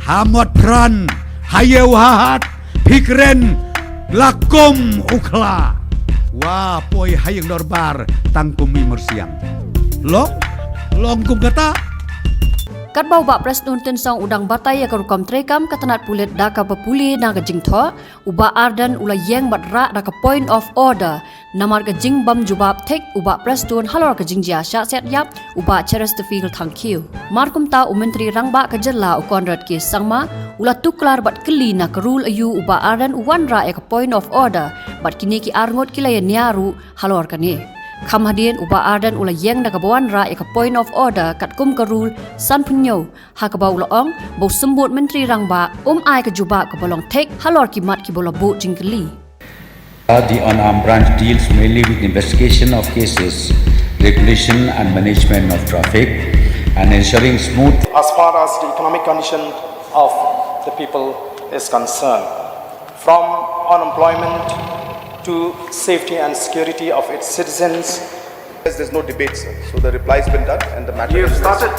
Hamot pran, hayew hahat, pikren, lakum ukhla. Wah, poi hayeng dorbar tangkum Myrsiang. Long kum kata. Kat bau bak presiden tensang udang batai akan rukam trekam ketenat pulit daka berpuli na kejing tho uba Arden ula yang badra daka point of order namar kejing bam jubab tek uba presiden halor kejing jia syak set yap uba cheres the field thank you markum ta menteri rangba kejela ukonrat ki sangma ula tuklar bat keli na kerul ayu uba Arden uwanra eka point of order bat kini ki arngot kilaya niaru halor kani Kamhadien uba Arden ula yang daga bawan ra eka point of order kat kum kerul san punyo ha ka bau laong bau sembut menteri rangba ai ke jubab ke bolong tek halor kimat ki bola bu jingkeli. The unarmed branch deals mainly with investigation of cases, regulation and management of traffic and ensuring smooth as far as the economic condition of the people is concerned, from unemployment to safety and security of its citizens. There's no debate, sir. So the reply's been done and the matter You have is started.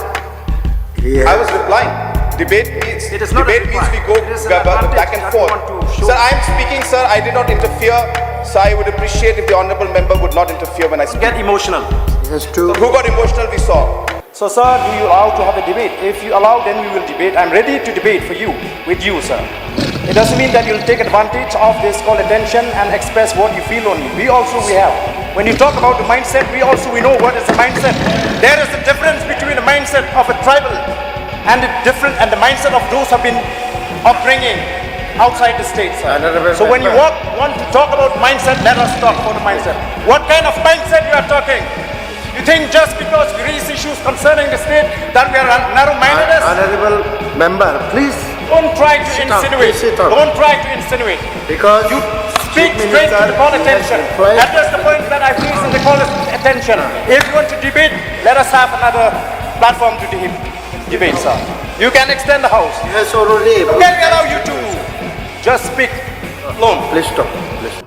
I was replying. Debate means It is not debate a means we reply. go It is an back and advantage that forth. we want to show. Sir, I am speaking, sir. I did not interfere. So I would appreciate if the honourable member would not interfere when I speak. Get emotional. Who got emotional? We saw. So, sir, do you allow to have a debate? If you allow, then we will debate. I'm ready to debate with you, sir. It doesn't mean that you'll take advantage of this call attention and express what you feel only. We have. When you talk about the mindset, we know what is the mindset. There is a difference between the mindset of a tribal and the mindset of those who have been upbringing outside the state, sir. So when you want to talk about mindset, let us talk about the mindset. What kind of mindset you are talking? You think just because we raise issues concerning the state that we are narrow-mindedness? Honorable member, please. Don't try to insinuate. Don't try to insinuate. Because you speak straight to the call attention. Address the point that I face in the call attention. If you want to debate, let us have another platform to debate, sir. You can extend the house. Yes, already. Can we allow you to just speak alone? Please stop.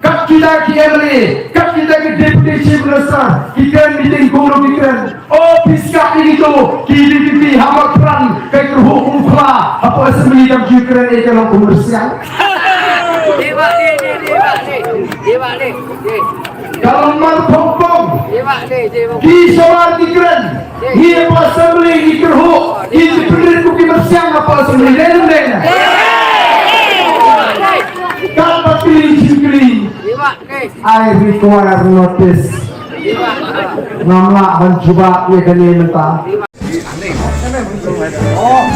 Kat kita KMLA, kat kita ke Deputy Chief Minister, kita meeting guru kita. Oh, piskak ini tu, KDPP hamak peran, kai kerhukum Khla, apa asli dalam Ukraine ini kalau Myrsiang. Dewa ni. Kalau mal pom, kisah Ukraine, ini apa asli ini kerhuk, ini pendiri kuki Myrsiang apa asli, lena. Dapat pilih. I require notice. Nama mencuba ia kena mentah. Oh.